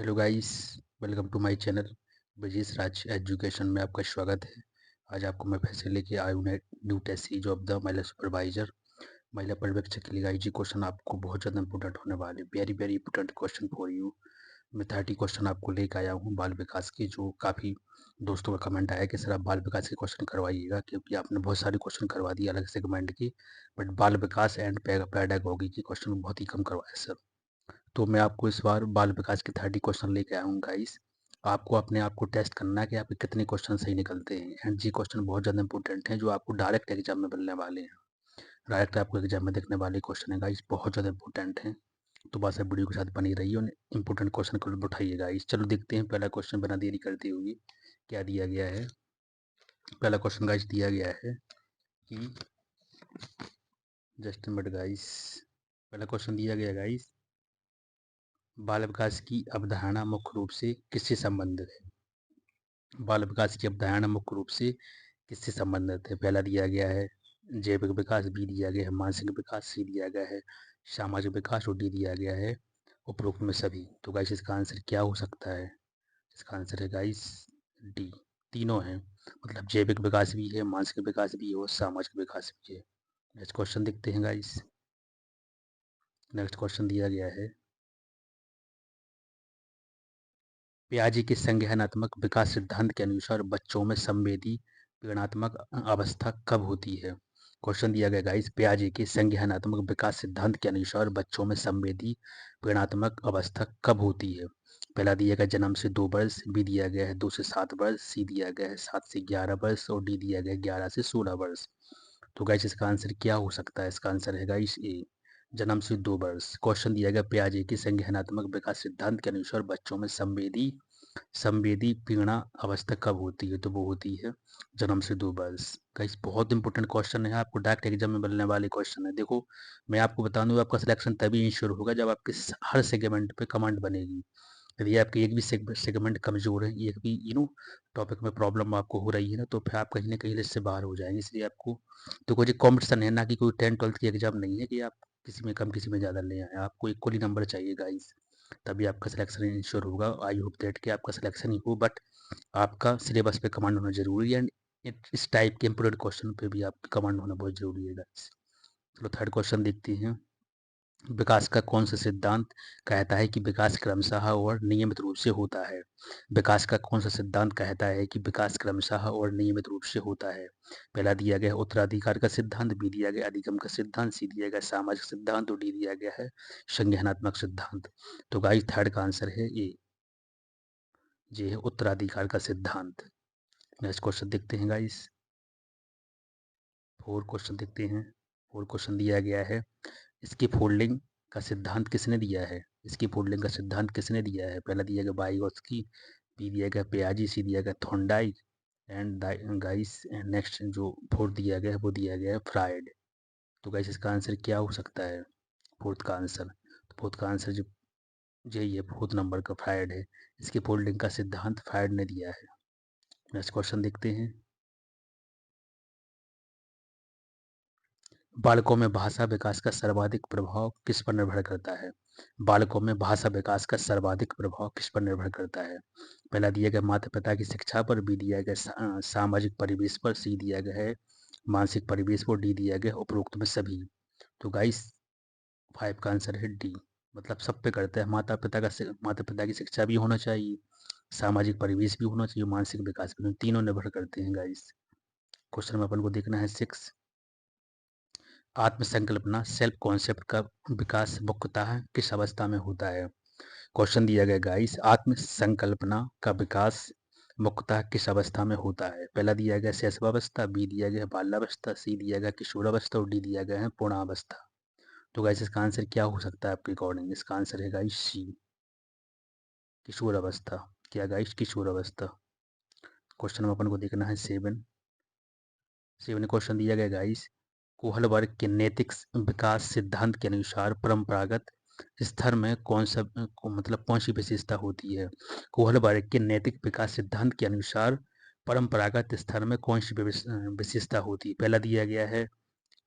Hello guys, welcome to my channel Brajesh Raj education में आपका स्वागत है। आज आपको मैं फिर से लेके आया हूँ new test series of the महिला सुपरवाइजर महिला पर्यवेक्षक के लिए। गाइस जी क्वेश्चन आपको बहुत ज़्यादा इंपॉर्टेंट होने वाले, very very important question for you. मैं 30 क्वेश्चन आपको लेकर आया हूँ बाल विकास के, जो काफ़ी दोस्तों का कमेंट आया कि सर आप बाल विकास के क्वेश्चन करवाइएगा, क्योंकि आपने बहुत सारे क्वेश्चन करवा दिए अलग सेगमेंट के, बट बाल विकास एंड पैडागोगी के क्वेश्चन बहुत ही कम करवाए सर। तो मैं आपको इस बार बाल विकास के 30 क्वेश्चन लेके आया हूँ गाइस। आपको अपने आप को टेस्ट करना है कि आपके कितने क्वेश्चन सही निकलते हैं, एंड जी क्वेश्चन बहुत ज़्यादा इंपॉर्टेंट हैं जो आपको डायरेक्ट एग्जाम में मिलने वाले हैं। डायरेक्ट आपको एग्जाम में देखने वाले क्वेश्चन है गाइस, बहुत ज़्यादा इंपॉर्टेंट हैं। तो बस आप वीडियो के साथ बनी रहिए और इंपॉर्टेंट क्वेश्चन को उठाइए गाइस। चलो देखते हैं पहला क्वेश्चन बिना देरी करते हुए क्या दिया गया है। पहला क्वेश्चन गाइस दिया गया है कि जस्ट मिनट गाइस। पहला क्वेश्चन दिया गया गाइस, बाल विकास की अवधारणा मुख्य रूप से किससे संबंधित है। बाल विकास की अवधारणा मुख्य रूप से किससे संबंधित है। पहला दिया गया है जैविक विकास, बी दिया गया है मानसिक विकास, सी दिया गया है सामाजिक विकास और डी दिया गया है उपरोक्त में सभी। तो गाइस इसका आंसर क्या हो सकता है। इसका आंसर है गाइस डी, तीनों हैं। मतलब जैविक विकास भी है, मानसिक विकास भी है और सामाजिक विकास भी है। नेक्स्ट क्वेश्चन देखते हैं गाइस। नेक्स्ट क्वेश्चन दिया गया है, पियाजे के संज्ञानात्मक विकास सिद्धांत के अनुसार बच्चों में संवेदी प्रेरणात्मक अवस्था कब होती है। क्वेश्चन दिया गया गाइस, पियाजे के संज्ञानात्मक विकास सिद्धांत के अनुसार बच्चों में संवेदी प्रेरणात्मक अवस्था कब होती है। पहला दिया गया जन्म से 2 वर्ष, बी दिया गया है 2 से 7 वर्ष, सी दिया गया है 7 से 11 वर्ष और डी दिया गया है 11 से 16 वर्ष। तो गाइस इसका आंसर क्या हो सकता है। इसका आंसर है गाइस ए, जन्म से 2 वर्ष। क्वेश्चन दिया गया पियाजे के संज्ञानात्मक विकास सिद्धांत के अनुसार बच्चों में संवेदी संवेदी पीड़ा अवस्था कब होती है। तो वो होती है जन्म से 2 वर्ष। गाइस बहुत इंपॉर्टेंट क्वेश्चन है, आपको डायरेक्ट एग्जाम में मिलने वाले क्वेश्चन है। देखो मैं आपको बता दूं, आपका सिलेक्शन तभी इंश्योर होगा जब आपके हर सेगमेंट पे कमांड बनेगी। यदि आपके एक भी सेगमेंट कमजोर है, एक भी टॉपिक में प्रॉब्लम आपको हो रही है ना, तो फिर आप कहीं ना कहीं लिस्ट से बाहर हो जाएंगे। इसलिए आपको, तो कोई कॉम्पिटिशन है ना, कि कोई 10th 12th की एग्जाम नहीं है कि आप किसी में कम किसी में ज़्यादा ले आए। आपको इक्वली नंबर चाहिए गाइस, तभी आपका सिलेक्शन इंश्योर होगा। आई होप दैट कि आपका सिलेक्शन ही हो, बट आपका सिलेबस पे कमांड होना जरूरी है, एंड इस टाइप के इंपोर्टेंट क्वेश्चन पे भी आपका कमांड होना बहुत जरूरी है गाइस। चलो थर्ड क्वेश्चन देखते हैं, विकास का कौन सा सिद्धांत कहता है कि विकास क्रमशः और नियमित रूप से होता है। विकास का कौन सा सिद्धांत कहता है कि विकास क्रमशः और नियमित रूप से होता है। पहला दिया गया उत्तराधिकार का सिद्धांत, बी दिया गया अधिगम का सिद्धांत, सी दिया गया सामाजिक सिद्धांत और डी दिया गया है संज्ञानात्मक सिद्धांत। तो गाइस थर्ड का आंसर है ए, ये है उत्तराधिकार का सिद्धांत। नेक्स्ट क्वेश्चन देखते हैं गाइस। फोर क्वेश्चन देखते हैं। फोर क्वेश्चन दिया गया है, इसकी फोल्डिंग का सिद्धांत किसने दिया है। इसकी फोल्डिंग का सिद्धांत किसने दिया है। पहला दिया गया वाइगोत्स्की, बी दिया गया पियाजी, सी दिया गया थॉर्नडाइक एंड गाइस नेक्स्ट जो फोर्थ दिया गया है वो दिया गया है फ्राइड। तो गाइस इसका आंसर क्या हो सकता है फोर्थ का आंसर। तो फोर्थ का आंसर जो यही है, फोर्थ नंबर का फ्राइड है। इसकी फोल्डिंग का सिद्धांत फ्राइड ने दिया है। नेक्स्ट क्वेश्चन देखते हैं, बालकों में भाषा विकास का सर्वाधिक प्रभाव किस पर निर्भर करता है। बालकों में भाषा विकास का सर्वाधिक प्रभाव किस पर निर्भर करता है। पहला दिया गया माता पिता की शिक्षा पर, बी दिया गया सामाजिक परिवेश पर, सी दिया गया है मानसिक परिवेश पर, डी दिया गया उपरोक्त में सभी। तो गाइस फाइव का आंसर है डी, मतलब सब पे करता है। माता पिता की शिक्षा भी होना चाहिए, सामाजिक परिवेश भी होना चाहिए, मानसिक विकास भी, तीनों निर्भर करते हैं गाइस। क्वेश्चन में अपन को देखना है 6, आत्मसंकल्पना सेल्फ कॉन्सेप्ट का विकास मुख्यतः किस अवस्था में होता है। क्वेश्चन दिया गया गाइस, आत्मसंकल्पना का विकास मुख्यतः किस अवस्था में होता है। पहला दिया गया शैशवावस्था, बी दिया गया बाल्यावस्था, सी दिया गया किशोरावस्था और डी दिया गया है पूर्णावस्था। तो गाइस इसका आंसर क्या हो सकता है आपके अकॉर्डिंग। इसका आंसर है गाइस सी, किशोरावस्था। क्या गाइस किशोरावस्था। क्वेश्चन में अपन को देखना है 7। 7 क्वेश्चन दिया गया गाइस, कोहल वर्ग के नैतिक विकास सिद्धांत के अनुसार परंपरागत स्तर में मतलब कौन सी विशेषता होती है। कोहल वर्ग के नैतिक विकास सिद्धांत के अनुसार परंपरागत स्तर में कौन सी विशेषता होती है। पहला दिया गया है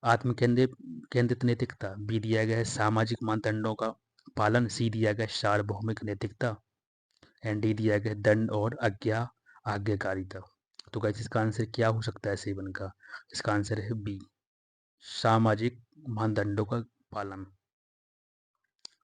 आत्म केंद्रित केंद्रित नैतिकता, बी दिया गया है सामाजिक मानदंडों का पालन, सी दिया गया है सार्वभौमिक नैतिकता एंड डी दिया गया है दंड और आज्ञाकारिता। तो गाइस इसका आंसर क्या हो सकता है सेवन का? इसका आंसर है बी, सामाजिक मानदंडों का पालन।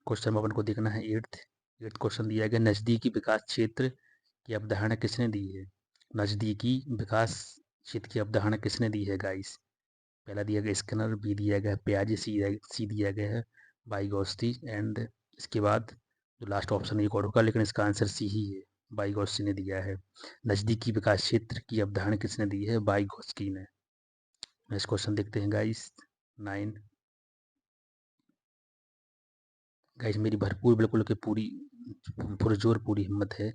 क्वेश्चन अपन को देखना है एट्थ क्वेश्चन दिया गया, नजदीकी विकास क्षेत्र की अवधारणा किसने दी है? नजदीकी विकास क्षेत्र की अवधारणा किसने दी है गाइस? पहला दिया गया स्किनर, बी दिया गया है पियाजे, सी दिया गया है वाइगोत्स्की एंड इसके बाद जो लास्ट ऑप्शन एक और होगा, लेकिन इसका आंसर सी ही है, वाइगोत्स्की ने दिया है। नजदीकी विकास क्षेत्र की अवधारणा किसने दी है? वाइगोत्स्की ने। नेक्स्ट क्वेश्चन देखते हैं गाइस 9। गाइस मेरी भरपूर बिल्कुल के पूरी पुरजोर पूरी हिम्मत है,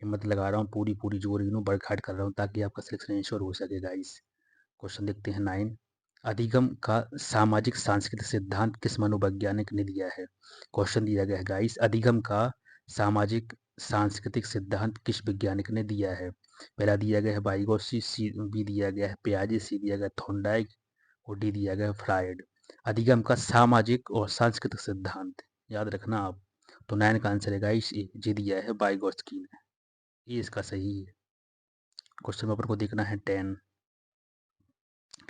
हिम्मत लगा रहा हूँ, पूरी पूरी जोर वर्क हार्ड कर रहा हूँ ताकि आपका सिलेक्शन इंश्योर हो सके गाइस। क्वेश्चन देखते हैं 9। अधिगम का सामाजिक सांस्कृतिक सिद्धांत किस मनोवैज्ञानिक ने दिया है? क्वेश्चन दिया गया है गाइस, अधिगम का सामाजिक सांस्कृतिक सिद्धांत किस वैज्ञानिक ने दिया है? पहला दिया गया है वाइगोत्स्की, सी बी दिया गया है पियाजे, सी दिया गया थॉर्नडाइक और डी दिया गया है फ्रायड। अधिगम का सामाजिक और सांस्कृतिक सिद्धांत याद रखना आप। तो 9 का आंसर है गाइस ए, जे दिया है वाइगोत्स्की ने, ये इसका सही है। क्वेश्चन पेपर को देखना है 10।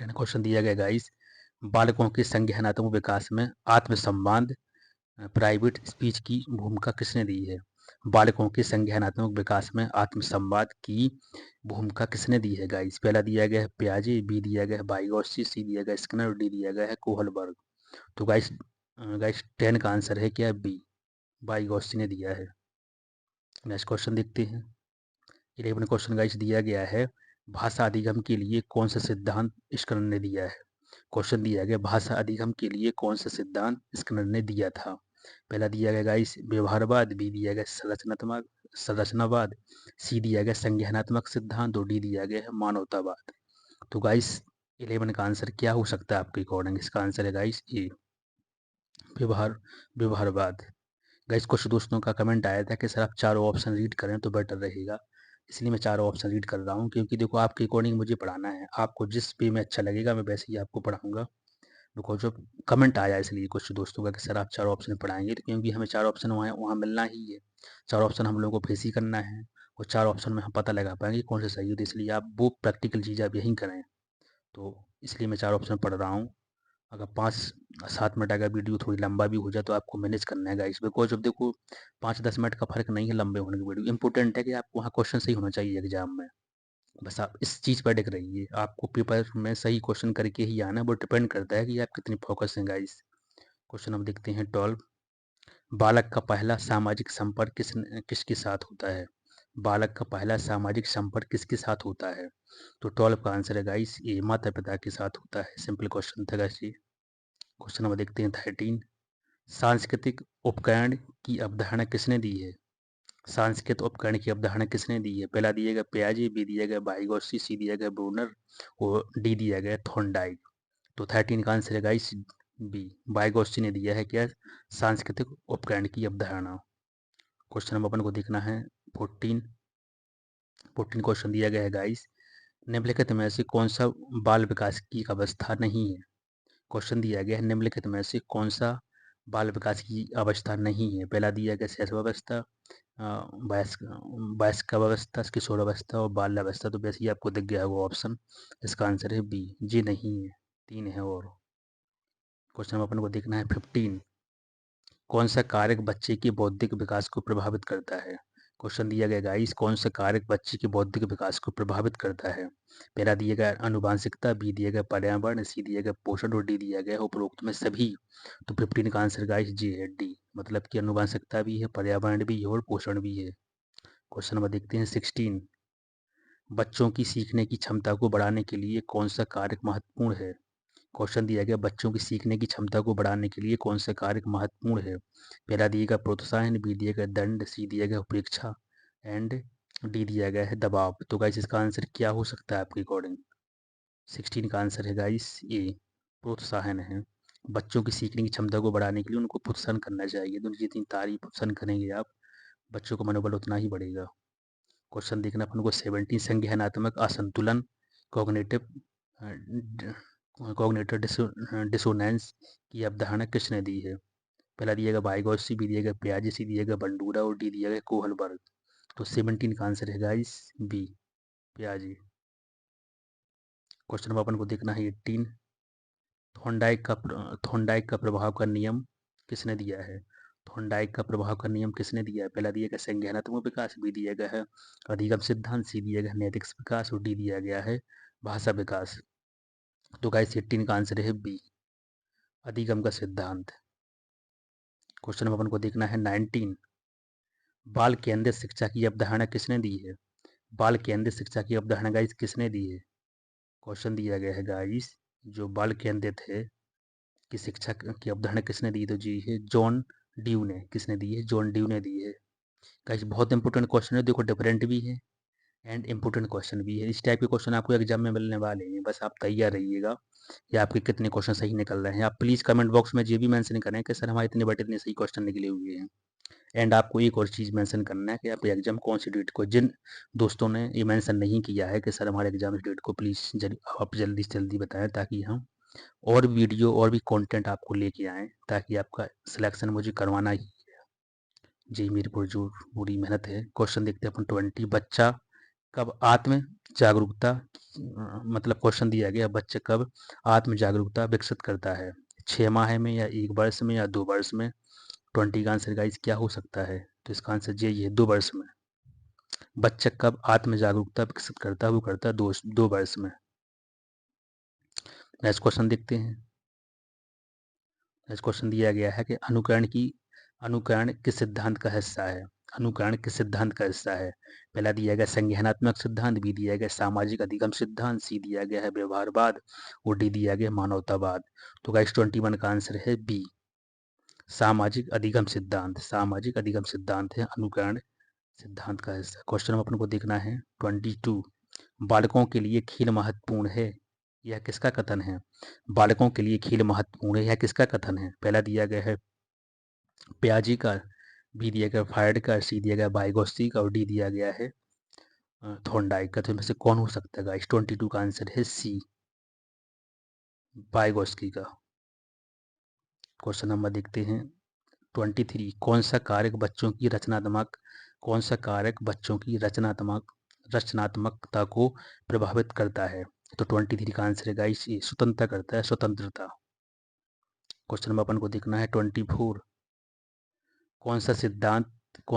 क्वेश्चन दिया गया गाइस, बालकों के संज्ञानात्मक विकास में आत्मसंवाद प्राइवेट स्पीच की भूमिका किसने दी है? बालकों के संज्ञानात्मक विकास में आत्मसंवाद की भूमिका किसने दी है गाइस? पहला दिया गया है पियाजे, बी दिया गया है वाइगोत्स्की, सी दिया गया है स्किनर, डी दिया गया है कोहलबर्ग। तो गाइस गाइस 10 का आंसर है क्या? बी, वाइगोत्स्की ने दिया है। नेक्स्ट क्वेश्चन देखते हैं 11 क्वेश्चन गाइस दिया गया है, भाषा अधिगम के लिए कौन सा सिद्धांत स्किनर ने दिया है? क्वेश्चन दिया गया, भाषा अधिगम के लिए कौन सा सिद्धांत स्किनर ने दिया था? पहला दिया गया गाइस व्यवहारवाद, बी दिया गया संरचनावाद, सी दिया गया संज्ञानात्मक सिद्धांत और डी दिया गया है मानवतावाद। तो गाइस 11 का आंसर क्या हो सकता है आपके अकॉर्डिंग? इसका आंसर है गाइस ए, व्यवहारवाद। गाइस कुछ दोस्तों का कमेंट आया था कि सर आप चारों ऑप्शन रीड करें तो बेटर रहेगा, इसलिए मैं चारों ऑप्शन रीड कर रहा हूँ, क्योंकि देखो आपके अकॉर्डिंग मुझे पढ़ाना है, आपको जिस वे में अच्छा लगेगा मैं वैसे ही आपको पढ़ाऊंगा। बिकॉज जो कमेंट आया इसलिए कुछ दोस्तों का कि सर आप चारों ऑप्शन पढ़ाएंगे, तो क्योंकि हमें चार ऑप्शन वहाँ वहाँ मिलना ही है, चार ऑप्शन हम लोगों को फेस ही करना है और चार ऑप्शन में हम पता लगा पाएंगे कौन सा सही हो, तो इसलिए आप वो प्रैक्टिकल चीज़ आप यहीं करें, तो इसलिए मैं चार ऑप्शन पढ़ रहा हूँ। अगर 5-7 मिनट अगर वीडियो थोड़ी लंबा भी हो जाए तो आपको मैनेज करना है गाइस, बिकॉज अब देखो 5-10 मिनट का फर्क नहीं है लंबे होने की वीडियो, इंपॉर्टेंट है कि आपको वहाँ क्वेश्चन सही होना चाहिए एग्जाम में। बस आप इस चीज़ पर टिक रहिए, आपको पेपर में सही क्वेश्चन करके ही आना है, वो डिपेंड करता है कि आप कितनी फोकस हैं गाइस। क्वेश्चन हम देखते हैं 12। बालक का पहला सामाजिक संपर्क किसके साथ होता है? बालक का पहला सामाजिक संपर्क किसके साथ होता है? तो 12 का आंसर है गाइस ये माता पिता के साथ होता है, सिंपल क्वेश्चन था गाइस ये। क्वेश्चन नंबर देखते हैं 13। सांस्कृतिक उपकरण की अवधारणा किसने दी है? सांस्कृतिक उपकरण की अवधारणा किसने दी है? पहला दिया गया पियाजे, बी दिया गया वाइगोत्स्की, सी दिया गया ब्रूनर और डी दिया गया थॉर्नडाइक। तो 13 का आंसर है गाइस बी, वाइगोत्स्की ने दिया है क्या? सांस्कृतिक उपकरण की अवधारणा। क्वेश्चन नंबर अपन को देखना है 14। 14 क्वेश्चन दिया गया है गाइस, निम्नलिखित में से कौन सा बाल विकास की अवस्था नहीं है? क्वेश्चन दिया गया है निम्नलिखित में से कौन सा बाल विकास की अवस्था नहीं है? पहला दिया गया शैशवावस्था, वयस्क वयस्कावस्था, किशोरावस्था और बाल्यावस्था। तो वैसे ही आपको दिख गया होगा ऑप्शन, इसका आंसर है बी, जी नहीं है, 3 है। और क्वेश्चन अपन को देखना है 15। कौन सा कारक बच्चे के बौद्धिक विकास को प्रभावित करता है? क्वेश्चन दिया गया गाइस, कौन सा कारक बच्चे के बौद्धिक विकास को प्रभावित करता है? पहला दिया गया अनुवांशिकता, बी दिया गया पर्यावरण, सी दिया गया पोषण और डी दिया गया उपरोक्त में सभी। तो 15 का आंसर गाइस जी है, डी, मतलब कि अनुवांशिकता भी है, पर्यावरण भी है और पोषण भी है। क्वेश्चन नंबर देखते हैं 16। बच्चों की सीखने की क्षमता को बढ़ाने के लिए कौन सा कारक महत्वपूर्ण है? क्वेश्चन दिया गया, बच्चों की सीखने की क्षमता को बढ़ाने के लिए कौन सा कारक महत्वपूर्ण है? पहला दिया गया प्रोत्साहन, बी दिया गया दंड, सी दिया गया उपेक्षा एंड डी दिया गया है दबाव। तो गाइस इसका आंसर क्या हो सकता है आपके अकॉर्डिंग? 16 का आंसर है गाइस ए, प्रोत्साहन है। बच्चों की सीखने की क्षमता को बढ़ाने के लिए उनको प्रोत्साहन करना चाहिए, तो जितनी तारीफ प्रोत्साहन करेंगे आप, बच्चों का मनोबल उतना ही बढ़ेगा। क्वेश्चन देखना अपन को 17, संज्ञानात्मक असंतुलन, कॉग्निटिव डिसोनेंस की अवधारणा किसने दी है? पहला दिया गया वाइगोत्स्की, बी दिया गया पियाजे, सी दिया गया बंडूरा और डी दिया गया कोहलबर्ग। तो 17 का आंसर है गाइस बी, पियाजी। क्वेश्चन नंबर अपन को देखना है 18। थॉर्नडाइक का प्रभाव का नियम किसने दिया है? थॉर्नडाइक का प्रभाव का नियम किसने दिया है? पहला दिया गया संज्ञानात्मक विकास, बी दिया गया है अधिगम सिद्धांत, सी दिया गया नैतिक विकास और डी दिया गया है भाषा विकास। तो गाइस 18 का आंसर है बी, अधिगम का सिद्धांत। क्वेश्चन नंबर अपन को देखना है 19। बाल केंद्रित शिक्षा की अवधारणा किसने दी है? बाल केंद्रित शिक्षा की अवधारणा गाइस किसने दी है? क्वेश्चन दिया गया है गाइस, जो बाल केंद्रित है की शिक्षा की अवधारणा किसने दी? तो जी है जॉन ड्यू ने। किसने दी है? जॉन ड्यू ने दी है। गाइस बहुत इंपॉर्टेंट क्वेश्चन है, देखो डिफरेंट भी है एंड इंपॉर्टेंट क्वेश्चन भी है। इस टाइप के क्वेश्चन आपको एग्जाम में मिलने वाले हैं, बस आप तैयार रहिएगा। या आपके कितने क्वेश्चन सही निकल रहे हैं, आप प्लीज़ कमेंट बॉक्स में ये भी मेंशन करें कि सर हमारे इतने बटे इतने सही क्वेश्चन निकले हुए हैं। एंड आपको एक और चीज़ मेंशन करना है कि आप एग्जाम कौन सी डेट को, जिन दोस्तों ने ये मेंशन नहीं किया है कि सर हमारे एग्जाम इस डेट को, प्लीज़ आप जल्दी से जल्दी बताएं, ताकि हम और वीडियो और भी कंटेंट आपको लेके आएँ, ताकि आपका सिलेक्शन मुझे करवाना ही जी मेरी पुरजोर पूरी मेहनत है। क्वेश्चन देखते हैं अपन 20। बच्चा कब आत्म जागरूकता मतलब क्वेश्चन दिया गया, बच्चा कब आत्म जागरूकता विकसित करता है? 6 माह में या 1 वर्ष में या 2 वर्ष में? 20 का आंसर गाइस क्या हो सकता है? तो इसका आंसर ये है 2 वर्ष में। बच्चा कब आत्म जागरूकता विकसित करता है? वो करता है 2 वर्ष में। नेक्स्ट क्वेश्चन देखते हैं। नेक्स्ट क्वेश्चन दिया गया है कि अनुकरण किस सिद्धांत का हिस्सा है? अनुकरण किस सिद्धांत का हिस्सा है? पहला दिया गया संज्ञानात्मक सिद्धांत, बी दिया गया सामाजिक अधिगम सिद्धांत, सी दिया गया है व्यवहारवाद और डी दिया गया मानवतावाद। तो गाइस 21 का आंसर है बी, सामाजिक अधिगम सिद्धांत। सामाजिक अधिगम सिद्धांत है अनुकरण सिद्धांत का हिस्सा। क्वेश्चन अपन को देखना है 22। बालकों के लिए खेल महत्वपूर्ण है, यह किसका कथन है? बालकों के लिए खेल महत्वपूर्ण है, यह किसका कथन है? पहला दिया गया है प्याजी का, बी दिया गया फ्रायड का, सी दिया गया वाइगोत्स्की का और डी दिया गया है थॉर्नडाइक का। तो इनमें से कौन हो सकता है गाइस? 22 का आंसर है सी, वाइगोत्स्की का। क्वेश्चन नंबर देखते हैं 23। कौन सा कारक बच्चों की रचनात्मकता को प्रभावित करता है? तो 23 का आंसर है गाइस ये स्वतंत्रता करता है, स्वतंत्रता। क्वेश्चन नंबर अपन को देखना है 24। कौन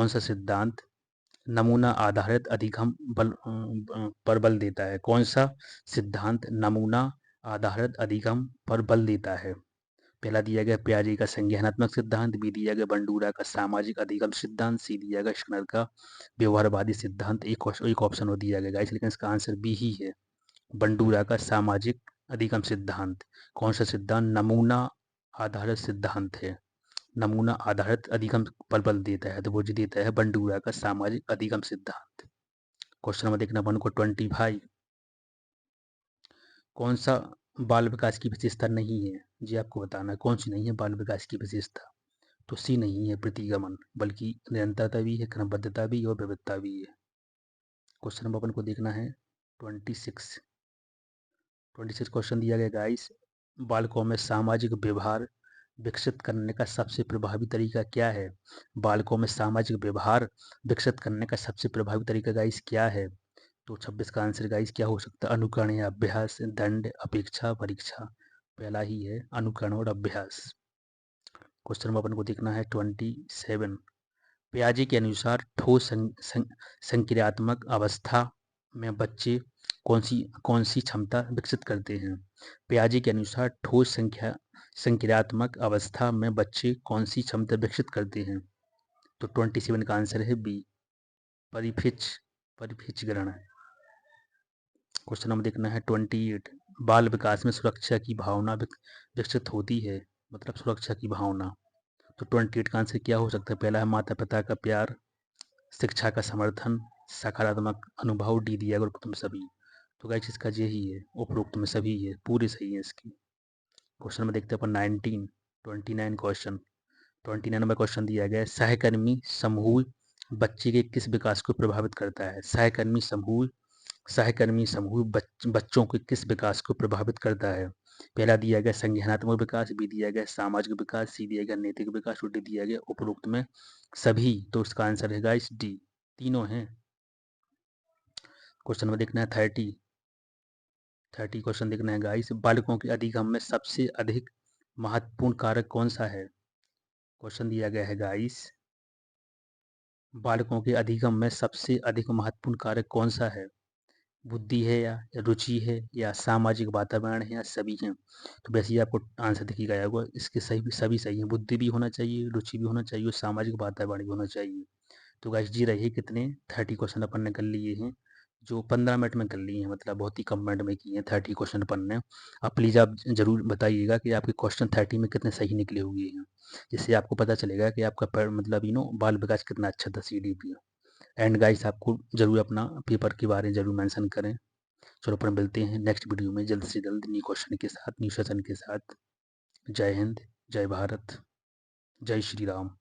सा सिद्धांत नमूना आधारित अधिगम पर बल देता है? कौन सा सिद्धांत नमूना आधारित अधिगम पर बल देता है? पहला दिया गया पियाजे का संज्ञानात्मक सिद्धांत, बी दिया गया बंडूरा का सामाजिक अधिगम सिद्धांत, सी दिया गया स्किनर का व्यवहारवादी सिद्धांत। एक ऑप्शन और दिया गया, लेकिन इसका आंसर बी ही है, बंडूरा का सामाजिक अधिगम सिद्धांत। कौन सा सिद्धांत? नमूना आधारित सिद्धांत है, नमूना आधारित अधिगम पर बल देता है, तो वो जो देता है बंडूरा का सामाजिक अधिगम सिद्धांत। क्वेश्चन नंबर देखना अपन को 25। कौन सा बाल विकास की विशेषता नहीं है? जी आपको बताना है कौन सी नहीं है बाल विकास की विशेषता। तो सी नहीं है प्रतिगमन, बल्कि निरंतरता भी है, क्रमबद्धता भी और विविधता भी है। क्वेश्चन नंबर अपन को देखना है 26। 26 क्वेश्चन दिया गया गाइस, बालकों में सामाजिक व्यवहार विकसित करने का सबसे प्रभावी तरीका क्या है? बालकों में सामाजिक व्यवहार विकसित करने का सबसे प्रभावी तरीका गाइस क्या है? तो 26 का आंसर गाइस क्या हो सकता है? अनुकरण या अभ्यास, दंड, अपेक्षा, परीक्षा। पहला ही है अनुकरण और अभ्यास। क्वेश्चन नंबर अपन को देखना है 27। पियाजे के अनुसार ठोस संक्रियात्मक अवस्था में बच्चे कौन सी क्षमता विकसित करते हैं? पियाजे के अनुसार ठोस संक्रियात्मक अवस्था में बच्चे कौन सी क्षमता विकसित करते हैं? तो 27 का आंसर है बी, परिफिच ग्रहण। क्वेश्चन नंबर देखना है 28। बाल विकास में सुरक्षा की भावना विकसित होती है, मतलब सुरक्षा की भावना। तो 28 का आंसर क्या हो सकता है? पहला है माता पिता का प्यार, शिक्षा का समर्थन, सकारात्मक अनुभव, डी दिया गया उपरोक्त में सभी। तो गाइस इसका यही है, उपरोक्त में सभी है, पूरी सही है इसकी। क्वेश्चन में देखते हैं अपन 29 क्वेश्चन। 29 नंबर क्वेश्चन दिया गया है, सहकर्मी समूह बच्चे के किस विकास को प्रभावित करता है? सहकर्मी समूह बच्चों के किस विकास को प्रभावित करता है? पहला दिया गया संज्ञानात्मक विकास, बी दिया गया सामाजिक विकास, सी दिया गया नैतिक विकास और डी दिया गया उपरोक्त में सभी। तो इसका आंसर है गाइस डी, तीनों हैं। क्वेश्चन में देखना है 30 क्वेश्चन देखना है गाइस। बालकों के अधिगम में सबसे अधिक महत्वपूर्ण कारक कौन सा है? क्वेश्चन दिया गया है गाइस, बालकों के अधिगम में सबसे अधिक महत्वपूर्ण कारक कौन सा है? बुद्धि है या रुचि है या सामाजिक वातावरण है या सभी हैं? तो वैसे ही आपको आंसर दिखेगा आया होगा, इसके सभी सही हैं। बुद्धि भी होना चाहिए, रुचि भी होना चाहिए और सामाजिक वातावरण भी होना चाहिए। तो गाइस जी रही कितने 30 क्वेश्चन अपन ने कर लिए हैं, जो 15 मिनट में कर लिए हैं, मतलब बहुत ही कम मिनट में किए हैं 30 क्वेश्चन अपन ने। अब प्लीज़ आप ज़रूर बताइएगा कि आपके क्वेश्चन 30 में कितने सही निकले हुए हैं, जिससे आपको पता चलेगा कि आपका मतलब बाल विकास कितना अच्छा था CDP। एंड गाइस आपको ज़रूर अपना पेपर के बारे में ज़रूर मेंशन करें। चलो अपन मिलते हैं नेक्स्ट वीडियो में जल्द से जल्द न्यू क्वेश्चन के साथ, न्यू सेशन के साथ। जय हिंद, जय भारत, जय श्री राम।